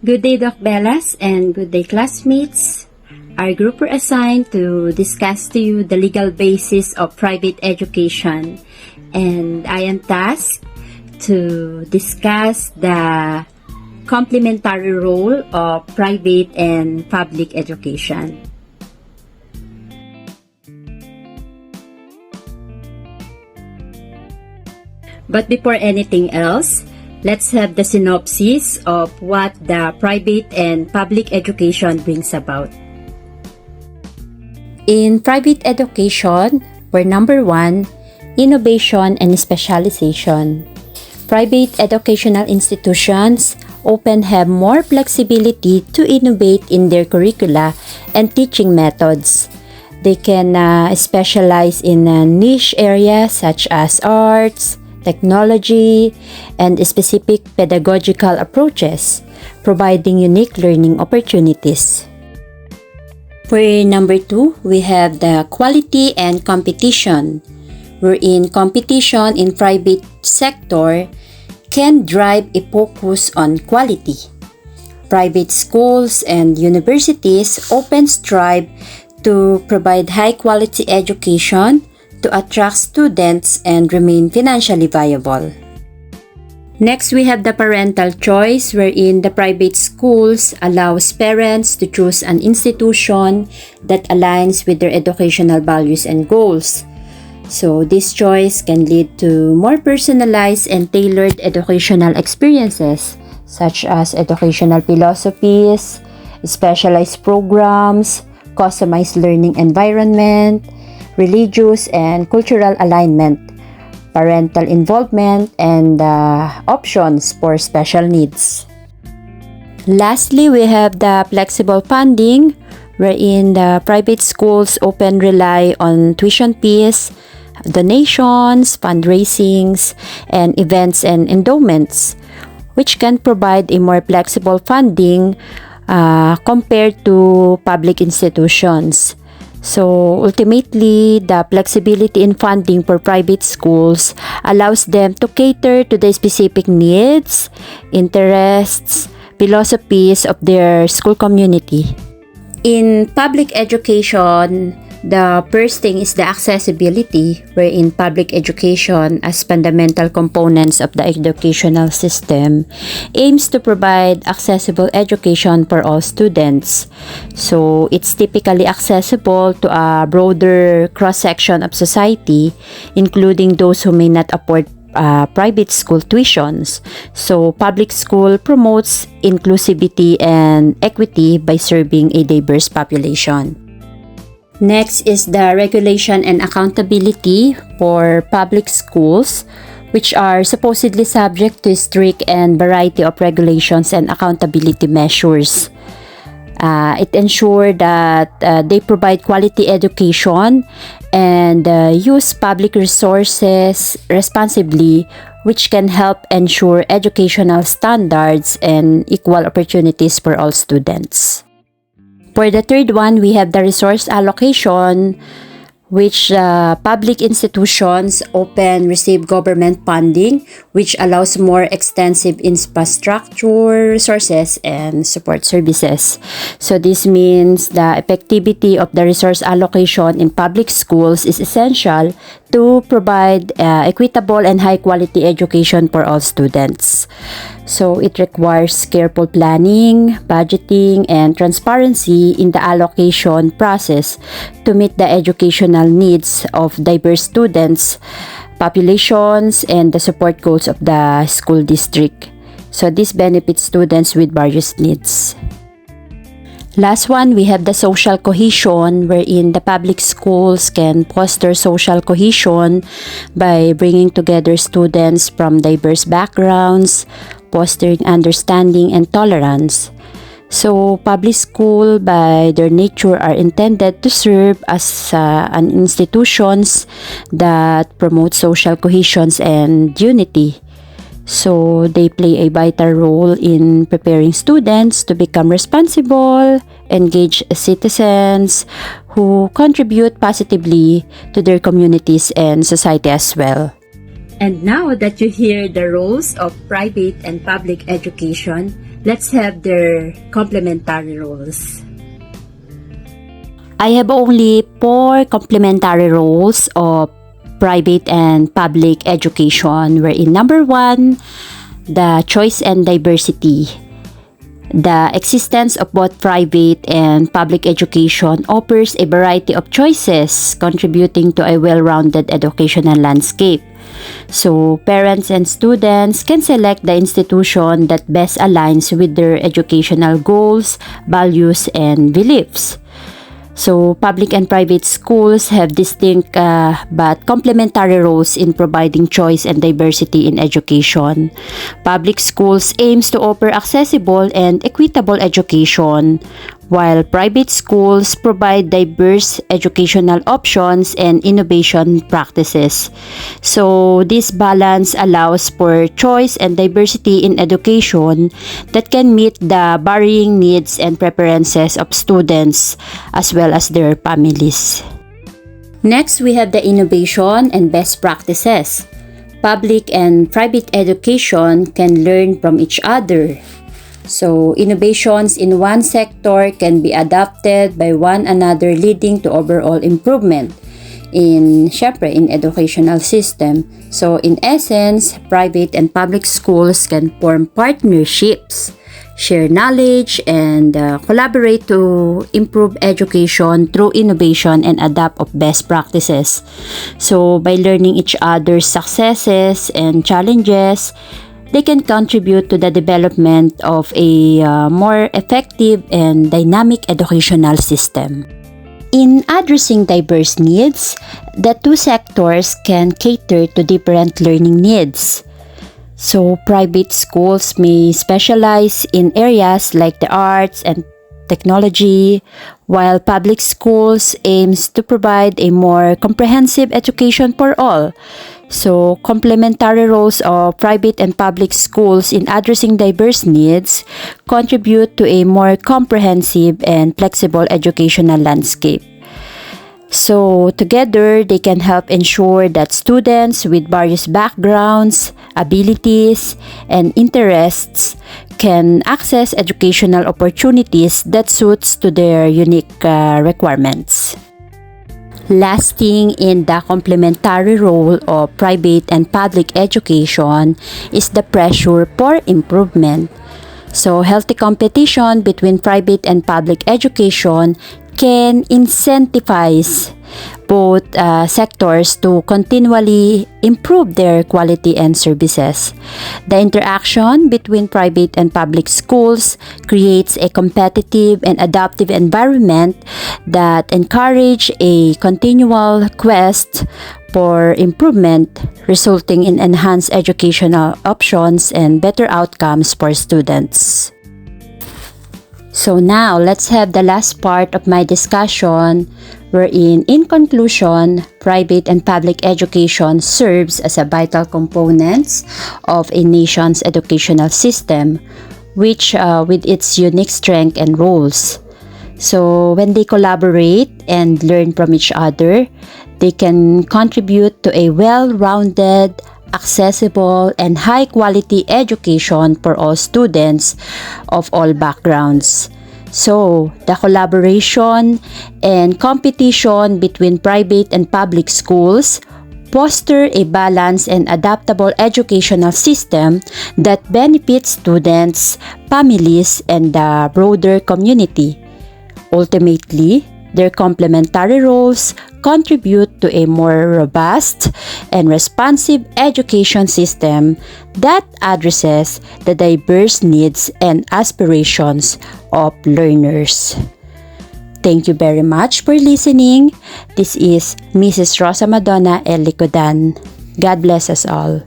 Good day, Doc Bellas, and good day, classmates. Our group were assigned to discuss to you the legal basis of private education, and I am tasked to discuss the complementary role of private and public education. But before anything else, let's have the synopsis of what the private and public education brings about. In private education, we're number 1, innovation and specialization. Private educational institutions often have more flexibility to innovate in their curricula and teaching methods. They can specialize in niche areas such as arts, technology, and specific pedagogical approaches, providing unique learning opportunities. For number 2, we have the quality and competition, wherein competition in private sector can drive a focus on quality. Private schools and universities often strive to provide high-quality education to attract students and remain financially viable. Next, we have the parental choice, wherein the private schools allows parents to choose an institution that aligns with their educational values and goals. So, this choice can lead to more personalized and tailored educational experiences, such as educational philosophies, specialized programs, customized learning environment, religious and cultural alignment, parental involvement, and options for special needs. Lastly, we have the flexible funding, wherein the private schools often rely on tuition fees, donations, fundraisings, and events and endowments, which can provide a more flexible funding compared to public institutions. So ultimately, the flexibility in funding for private schools allows them to cater to the specific needs, interests, philosophies of their school community. In public education, the first thing is the accessibility, wherein public education as fundamental components of the educational system aims to provide accessible education for all students. So it's typically accessible to a broader cross-section of society, including those who may not afford private school tuitions. So public school promotes inclusivity and equity by serving a diverse population. Next is the regulation and accountability for public schools, which are supposedly subject to strict and variety of regulations and accountability measures. It ensures that they provide quality education and use public resources responsibly, which can help ensure educational standards and equal opportunities for all students. For the third one, we have the resource allocation, which public institutions often receive government funding, which allows more extensive infrastructure, resources, and support services. So this means the effectivity of the resource allocation in public schools is essential to provide equitable and high-quality education for all students. So it requires careful planning, budgeting, and transparency in the allocation process to meet the educational needs of diverse students, populations, and the support goals of the school district. So this benefits students with various needs. Last one, we have the social cohesion, wherein the public schools can foster social cohesion by bringing together students from diverse backgrounds, fostering understanding and tolerance. So, public school by their nature are intended to serve as an institutions that promote social cohesion and unity. So, they play a vital role in preparing students to become responsible, engaged citizens who contribute positively to their communities and society as well. And now that you hear the roles of private and public education, Let's have their complementary roles. I have only 4 complementary roles of private and public education, wherein number 1, the choice and diversity. The existence of both private and public education offers a variety of choices, contributing to a well-rounded educational landscape. So, parents and students can select the institution that best aligns with their educational goals, values, and beliefs. So, public and private schools have distinct but complementary roles in providing choice and diversity in education. Public schools aims to offer accessible and equitable education, while private schools provide diverse educational options and innovation practices. So, this balance allows for choice and diversity in education that can meet the varying needs and preferences of students as well as their families. Next, we have the innovation and best practices. Public and private education can learn from each other. So, innovations in one sector can be adopted by one another, leading to overall improvement in educational system. So, in essence, private and public schools can form partnerships, share knowledge, and collaborate to improve education through innovation and adapt of best practices. So, by learning each other's successes and challenges, they can contribute to the development of a more effective and dynamic educational system. In addressing diverse needs, the two sectors can cater to different learning needs. So, private schools may specialize in areas like the arts and technology, while public schools aims to provide a more comprehensive education for all. So, complementary roles of private and public schools in addressing diverse needs contribute to a more comprehensive and flexible educational landscape. So, together, they can help ensure that students with various backgrounds, abilities, and interests can access educational opportunities that suits to their unique requirements. Lasting in the complementary role of private and public education is the pressure for improvement. So, healthy competition between private and public education can incentivize both sectors to continually improve their quality and services. The interaction between private and public schools creates a competitive and adaptive environment that encourage a continual quest for improvement, resulting in enhanced educational options and better outcomes for students. So now, let's have the last part of my discussion, wherein, in conclusion, private and public education serves as a vital components of a nation's educational system, which with its unique strength and roles. So, when they collaborate and learn from each other, they can contribute to a well-rounded, accessible, and high-quality education for all students of all backgrounds. So, the collaboration and competition between private and public schools foster a balanced and adaptable educational system that benefits students, families, and the broader community. Ultimately, their complementary roles contribute to a more robust and responsive education system that addresses the diverse needs and aspirations of learners. Thank you very much for listening. This is Mrs. Rosa Madonna El Licodan. God bless us all.